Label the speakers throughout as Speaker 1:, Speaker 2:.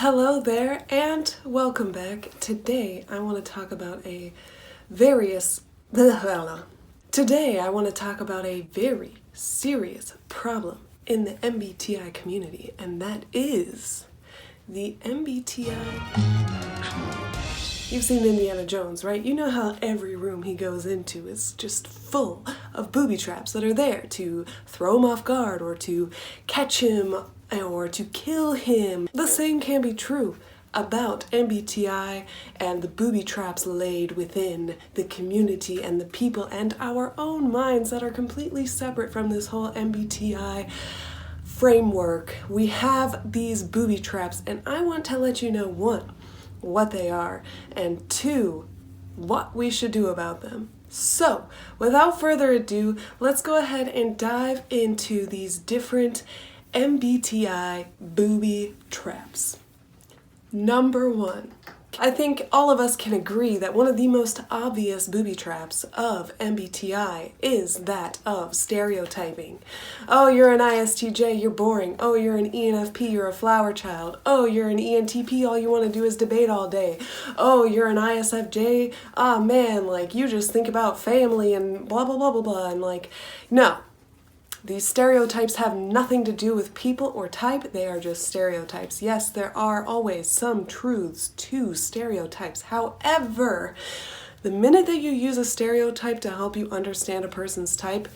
Speaker 1: Hello there and welcome back. Today I want to talk about a very serious problem in the MBTI community, and that is the MBTI. You've seen Indiana Jones, right? You know how every room he goes into is just full of booby traps that are there to throw him off guard or to catch him or to kill him. The same can be true about MBTI and the booby traps laid within the community and the people and our own minds that are completely separate from this whole MBTI framework. We have these booby traps, and I want to let you know, one, what they are, and two, what we should do about them. So, without further ado, let's go ahead and dive into these different MBTI booby traps. Number one, I think all of us can agree that one of the most obvious booby traps of MBTI is that of stereotyping. Oh, you're an ISTJ, you're boring. Oh, you're an ENFP, you're a flower child. Oh, you're an ENTP, all you want to do is debate all day. Oh, you're an ISFJ, ah man, like you just think about family and blah blah blah blah blah, and like, no. These stereotypes have nothing to do with people or type, they are just stereotypes. Yes, there are always some truths to stereotypes. However, the minute that you use a stereotype to help you understand a person's type,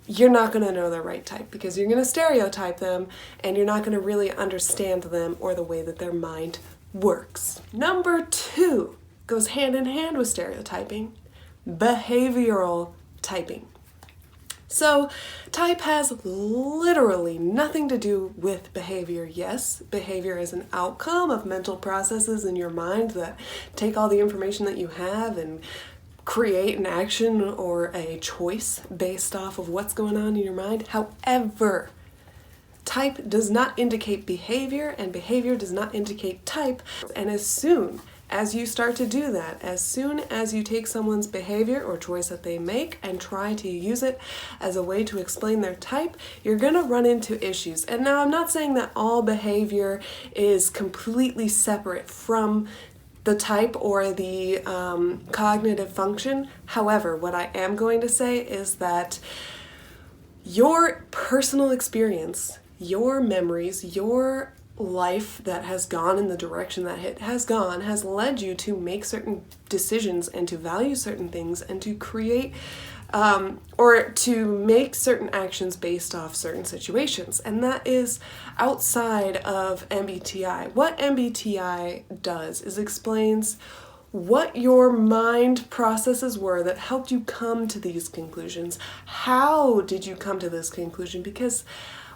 Speaker 1: you're not going to know their right type because you're going to stereotype them and you're not going to really understand them or the way that their mind works. Number two goes hand in hand with stereotyping, behavioral typing. So, type has literally nothing to do with behavior. Yes, behavior is an outcome of mental processes in your mind that take all the information that you have and create an action or a choice based off of what's going on in your mind. However, type does not indicate behavior, and behavior does not indicate type. And as soon as you start to do that, as soon as you take someone's behavior or choice that they make and try to use it as a way to explain their type, you're going to run into issues. And now I'm not saying that all behavior is completely separate from the type or the cognitive function. However, what I am going to say is that your personal experience, your memories, your life that has gone in the direction that it has gone has led you to make certain decisions and to value certain things and to create or to make certain actions based off certain situations. And that is outside of MBTI. What MBTI does is explains what your mind processes were that helped you come to these conclusions. How did you come to this conclusion? Because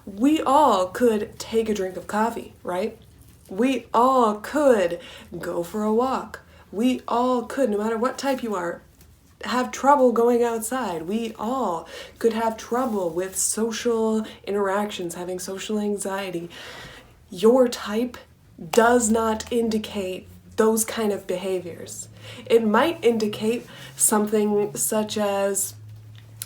Speaker 1: we all could take a drink of coffee, right? We all could go for a walk. We all could, no matter what type you are, have trouble going outside. We all could have trouble with social interactions, having social anxiety. Your type does not indicate those kind of behaviors. It might indicate something such as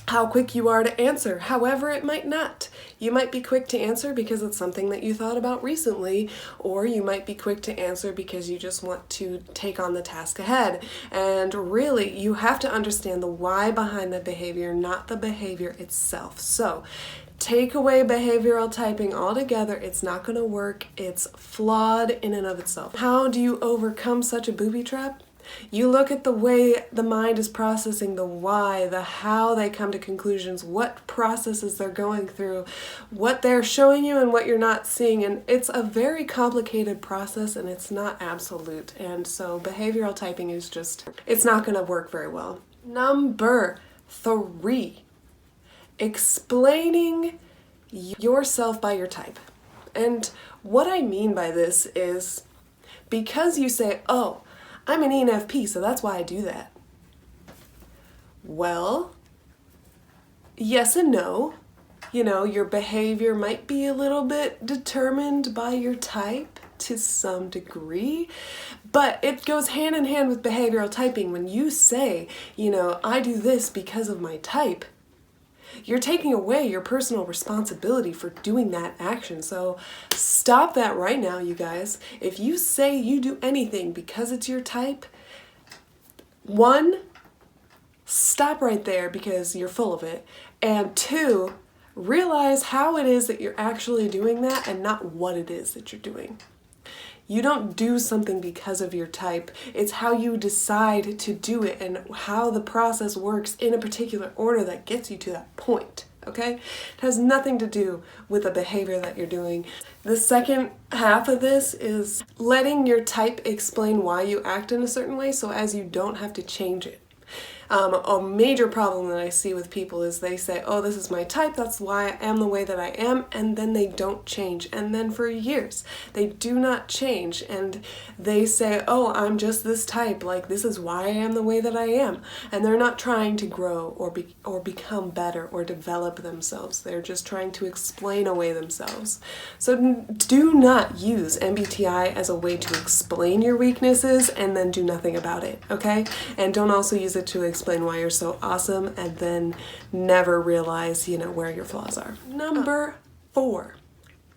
Speaker 1: how quick you are to answer. However, it might not. You might be quick to answer because it's something that you thought about recently, or you might be quick to answer because you just want to take on the task ahead. And really, you have to understand the why behind the behavior, not the behavior itself. So, take away behavioral typing altogether. It's not going to work. It's flawed in and of itself. How do you overcome such a booby trap? You look at the way the mind is processing the why, the how they come to conclusions, what processes they're going through, what they're showing you and what you're not seeing. And it's a very complicated process and it's not absolute. And so behavioral typing is just, it's not going to work very well. Number three, explaining yourself by your type. And what I mean by this is because you say, oh, I'm an ENFP, so that's why I do that. Well, yes and no. You know, your behavior might be a little bit determined by your type to some degree, but it goes hand in hand with behavioral typing. When you say, you know, I do this because of my type, You're taking away your personal responsibility for doing that action. So stop that right now, you guys. If you say you do anything because it's your type, one, stop right there because you're full of it. And two, realize how it is that you're actually doing that and not what it is that you're doing. You don't do something because of your type. It's how you decide to do it and how the process works in a particular order that gets you to that point, okay? It has nothing to do with the behavior that you're doing. The second half of this is letting your type explain why you act in a certain way so as you don't have to change it. A major problem that I see with people is they say, oh, this is my type, that's why I am the way that I am, and then they don't change. And then for years, they do not change, and they say, oh, I'm just this type, like this is why I am the way that I am. And they're not trying to grow or become better or develop themselves. They're just trying to explain away themselves. So do not use MBTI as a way to explain your weaknesses and then do nothing about it, okay? And don't also use it to explain why you're so awesome and then never realize, where your flaws are. Number 4,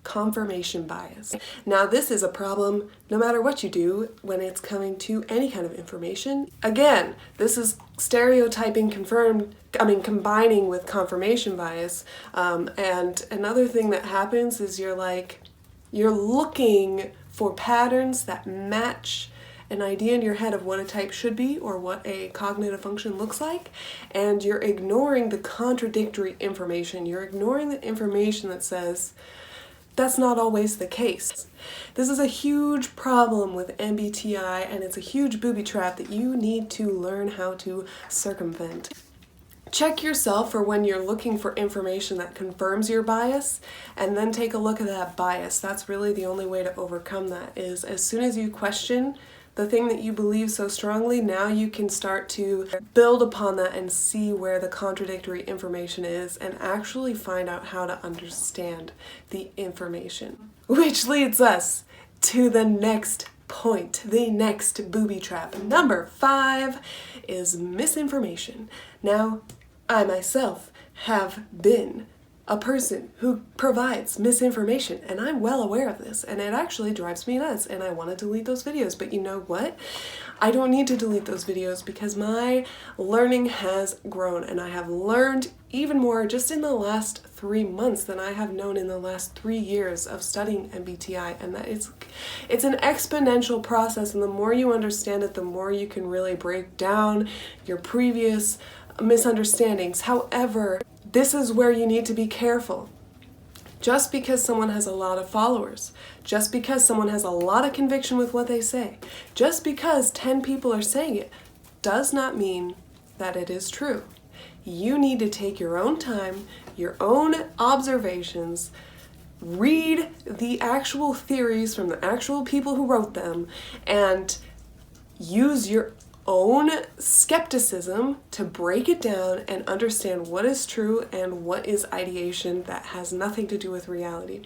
Speaker 1: confirmation bias. Now this is a problem no matter what you do when it's coming to any kind of information. Again, this is stereotyping combining with confirmation bias. And another thing that happens is you're looking for patterns that match an idea in your head of what a type should be or what a cognitive function looks like, and you're ignoring the contradictory information. You're ignoring the information that says that's not always the case. This is a huge problem with MBTI, and it's a huge booby trap that you need to learn how to circumvent. Check yourself for when you're looking for information that confirms your bias, and then take a look at that bias. That's really the only way to overcome that, is as soon as you question the thing that you believe so strongly, now you can start to build upon that and see where the contradictory information is and actually find out how to understand the information. Which leads us to the next point, the next booby trap. Number 5 is misinformation. Now, I myself have been a person who provides misinformation, and I'm well aware of this, and it actually drives me nuts, and I want to delete those videos. But you know what? I don't need to delete those videos because my learning has grown, and I have learned even more just in the last 3 months than I have known in the last 3 years of studying MBTI, and that it's an exponential process, and the more you understand it, the more you can really break down your previous misunderstandings. However, this is where you need to be careful. Just because someone has a lot of followers, just because someone has a lot of conviction with what they say, just because 10 people are saying it, does not mean that it is true. You need to take your own time, your own observations, read the actual theories from the actual people who wrote them, and use your own skepticism to break it down and understand what is true and what is ideation that has nothing to do with reality.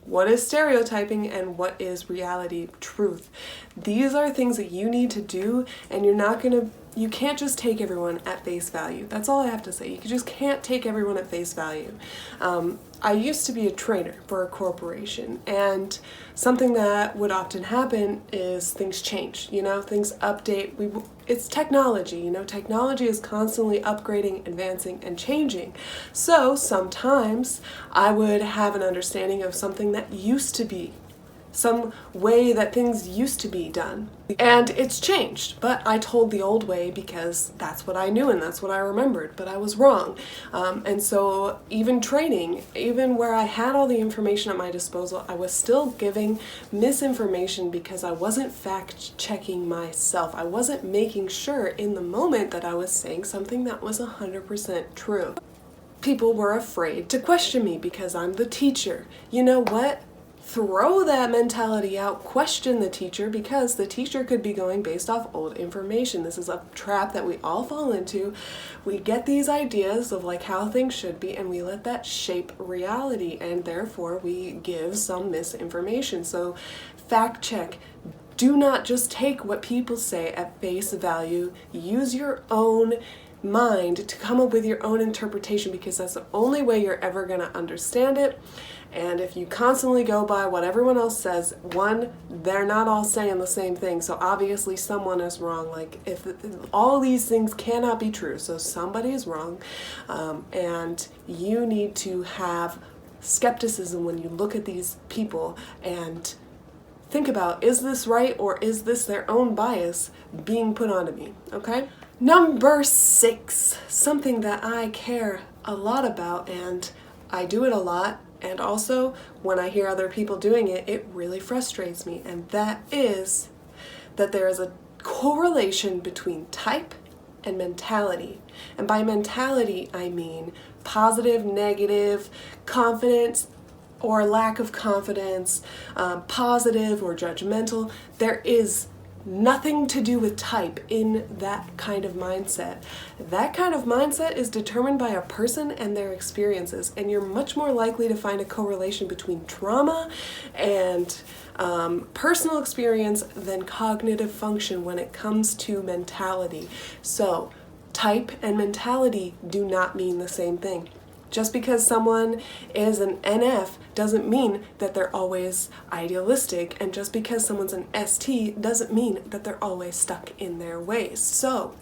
Speaker 1: What is stereotyping and what is reality, truth? These are things that you need to do, and you can't just take everyone at face value. That's all I have to say. You just can't take everyone at face value. I used to be a trainer for a corporation, and something that would often happen is things change, things update. It's technology, technology is constantly upgrading, advancing, and changing. So sometimes I would have an understanding of something that used to be, some way that things used to be done. And it's changed, but I told the old way because that's what I knew and that's what I remembered, but I was wrong. And so even training, even where I had all the information at my disposal, I was still giving misinformation because I wasn't fact-checking myself. I wasn't making sure in the moment that I was saying something that was 100% true. People were afraid to question me because I'm the teacher. You know what? Throw that mentality out, question the teacher, because the teacher could be going based off old information. This is a trap that we all fall into. We get these ideas of how things should be, and we let that shape reality, and therefore we give some misinformation. So fact check. Do not just take what people say at face value. Use your own mind to come up with your own interpretation, because that's the only way you're ever going to understand it. And if you constantly go by what everyone else says, one, they're not all saying the same thing, so obviously someone is wrong. Like, if all these things cannot be true, so somebody is wrong, and you need to have skepticism when you look at these people and think about, is this right, or is this their own bias being put onto me, okay? Number 6, something that I care a lot about, and I do it a lot, and also when I hear other people doing it, it really frustrates me, and that is that there is a correlation between type and mentality. And by mentality, I mean positive, negative, confidence or lack of confidence, positive or judgmental. There is nothing to do with type in that kind of mindset. That kind of mindset is determined by a person and their experiences, and you're much more likely to find a correlation between trauma and personal experience than cognitive function when it comes to mentality. So, type and mentality do not mean the same thing. Just because someone is an NF doesn't mean that they're always idealistic, and just because someone's an ST doesn't mean that they're always stuck in their ways. So,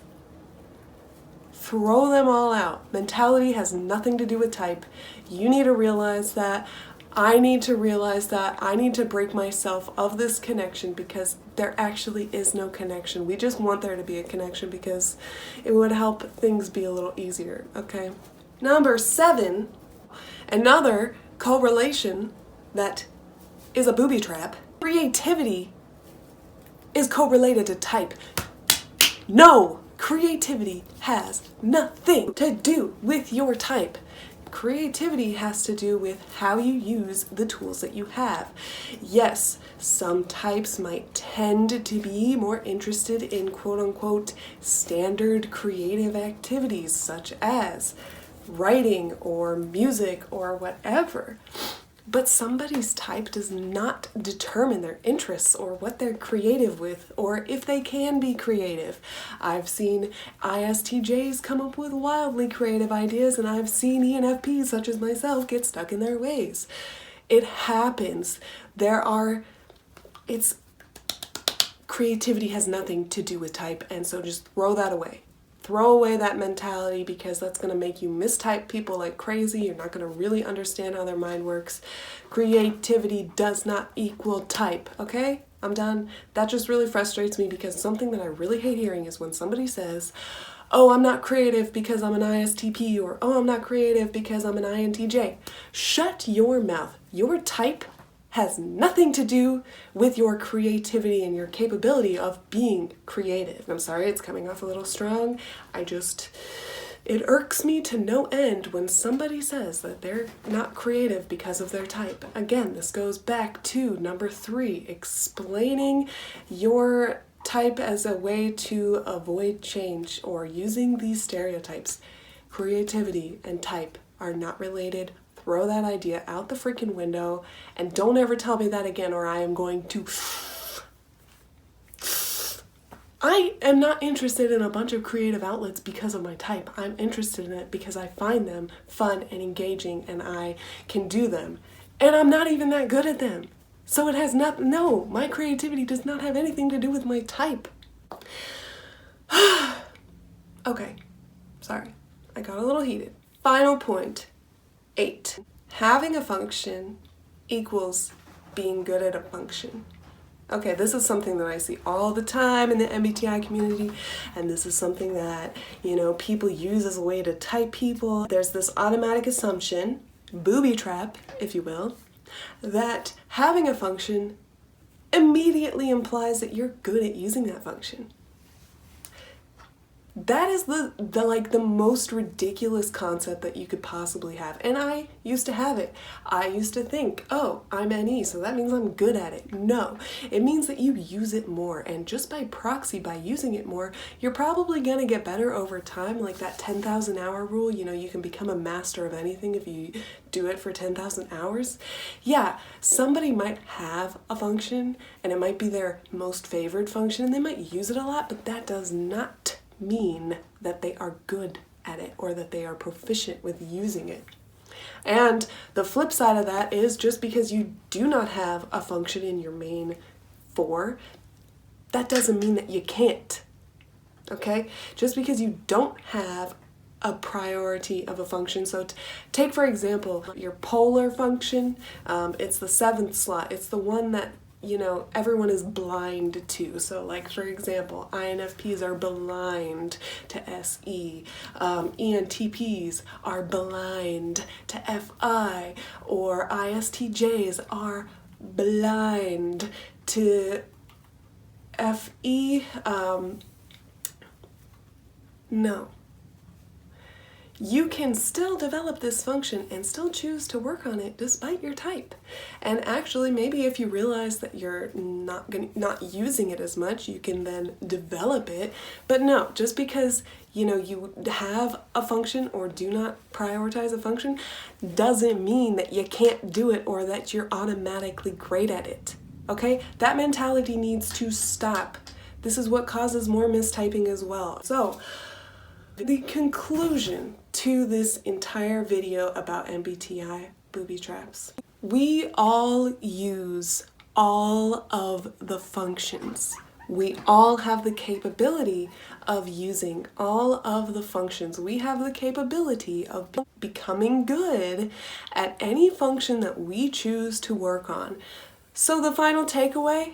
Speaker 1: throw them all out. Mentality has nothing to do with type. You need to realize that. I need to realize that. I need to break myself of this connection, because there actually is no connection. We just want there to be a connection because it would help things be a little easier, okay? Number 7, another correlation that is a booby trap. Creativity is correlated to type. No! Creativity has nothing to do with your type. Creativity has to do with how you use the tools that you have. Yes, some types might tend to be more interested in quote-unquote standard creative activities, such as writing or music or whatever. But somebody's type does not determine their interests or what they're creative with or if they can be creative. I've seen ISTJs come up with wildly creative ideas, and I've seen ENFPs such as myself get stuck in their ways. It happens. Creativity has nothing to do with type, and so just throw that away. Throw away that mentality, because that's going to make you mistype people like crazy. You're not going to really understand how their mind works. Creativity does not equal type, okay? I'm done. That just really frustrates me, because something that I really hate hearing is when somebody says, oh, I'm not creative because I'm an ISTP, or oh, I'm not creative because I'm an INTJ. Shut your mouth. Your type has nothing to do with your creativity and your capability of being creative. I'm sorry, it's coming off a little strong. It irks me to no end when somebody says that they're not creative because of their type. Again, this goes back to number 3, explaining your type as a way to avoid change, or using these stereotypes. Creativity and type are not related. Throw that idea out the freaking window, and don't ever tell me that again, or I am going to... I am not interested in a bunch of creative outlets because of my type. I'm interested in it because I find them fun and engaging, and I can do them. And I'm not even that good at them. So it has no, my creativity does not have anything to do with my type. Okay, sorry, I got a little heated. Final point. 8. Having a function equals being good at a function. Okay, this is something that I see all the time in the MBTI community, and this is something that, people use as a way to type people. There's this automatic assumption, booby trap, if you will, that having a function immediately implies that you're good at using that function. That is the most ridiculous concept that you could possibly have. And I used to have it. I used to think, oh, I'm NE, so that means I'm good at it. No, it means that you use it more. And just by proxy, by using it more, you're probably going to get better over time. Like that 10,000 hour rule, you can become a master of anything if you do it for 10,000 hours. Yeah, somebody might have a function and it might be their most favored function and they might use it a lot, but that does not mean that they are good at it or that they are proficient with using it. And the flip side of that is just because you do not have a function in your main 4, that doesn't mean that you can't. Okay? Just because you don't have a priority of a function. So take, for example, your polar function. It's the 7th slot. It's the one that, everyone is blind to. So like, for example, INFPs are blind to SE. ENTPs are blind to FI. Or ISTJs are blind to FE. No. You can still develop this function and still choose to work on it despite your type. And actually, maybe if you realize that you're not using it as much, you can then develop it. But no, just because you have a function or do not prioritize a function doesn't mean that you can't do it or that you're automatically great at it. Okay? That mentality needs to stop. This is what causes more mistyping as well. So, the conclusion to this entire video about MBTI booby traps. We all use all of the functions. We all have the capability of using all of the functions. We have the capability of becoming good at any function that we choose to work on. So the final takeaway,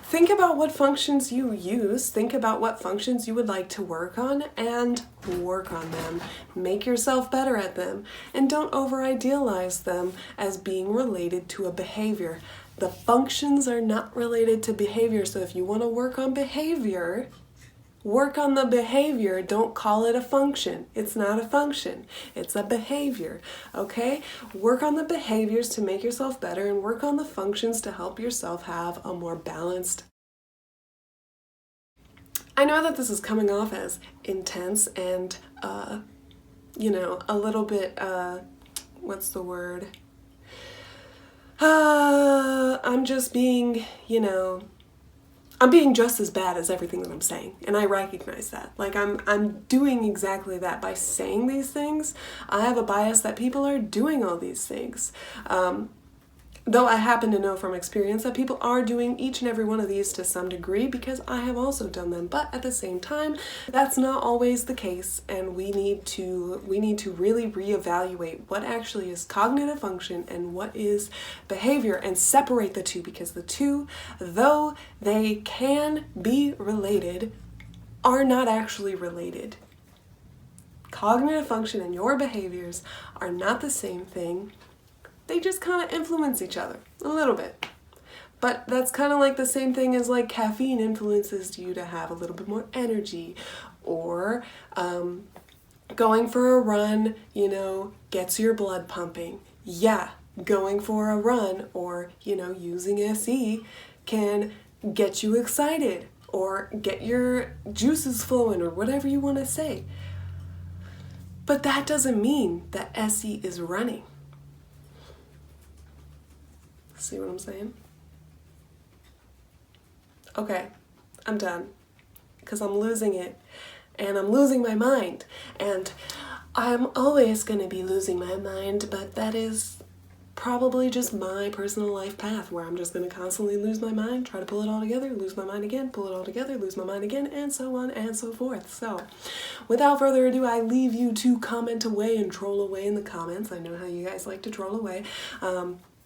Speaker 1: think about what functions you use, think about what functions you would like to work on, and work on them. Make yourself better at them, and don't over-idealize them as being related to a behavior. The functions are not related to behavior, so if you want to work on behavior, work on the behavior. Don't call it a function. It's not a function. It's a behavior, okay? Work on the behaviors to make yourself better and work on the functions to help yourself have a more balanced. I know that this is coming off as intense and, a little bit, what's the word? I'm just being, I'm being just as bad as everything that I'm saying, and I recognize that. Like, I'm doing exactly that by saying these things. I have a bias that people are doing all these things. Though I happen to know from experience that people are doing each and every one of these to some degree because I have also done them. But at the same time, that's not always the case, and we need to really reevaluate what actually is cognitive function and what is behavior and separate the two, because the two, though they can be related, are not actually related. Cognitive function and your behaviors are not the same thing. They just kind of influence each other a little bit. But that's kind of like the same thing as like caffeine influences you to have a little bit more energy, or going for a run, gets your blood pumping. Yeah, going for a run or, using SE can get you excited or get your juices flowing or whatever you want to say. But that doesn't mean that SE is running. See what I'm saying? Okay, I'm done. Because I'm losing it. And I'm losing my mind. And I'm always going to be losing my mind, but that is probably just my personal life path, where I'm just going to constantly lose my mind, try to pull it all together, lose my mind again, pull it all together, lose my mind again, and so on and so forth. So, without further ado, I leave you to comment away and troll away in the comments. I know how you guys like to troll away.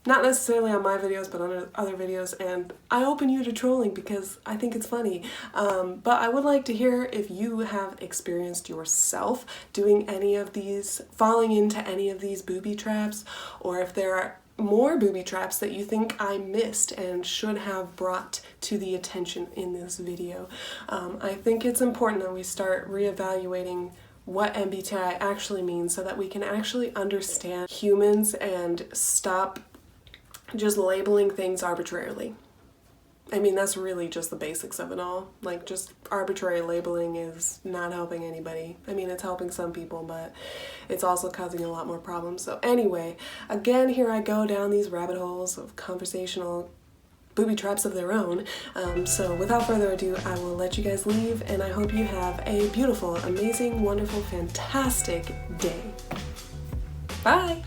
Speaker 1: Not necessarily on my videos, but on other videos, and I open you to trolling because I think it's funny. But I would like to hear if you have experienced yourself doing any of these, falling into any of these booby traps, or if there are more booby traps that you think I missed and should have brought to the attention in this video. I think it's important that we start reevaluating what MBTI actually means so that we can actually understand humans and stop just labeling things arbitrarily. I mean, that's really just the basics of it all. Like, just arbitrary labeling is not helping anybody. I mean, it's helping some people, but it's also causing a lot more problems. So anyway, again, here I go down these rabbit holes of conversational booby traps of their own. So without further ado, I will let you guys leave, and I hope you have a beautiful, amazing, wonderful, fantastic day. Bye!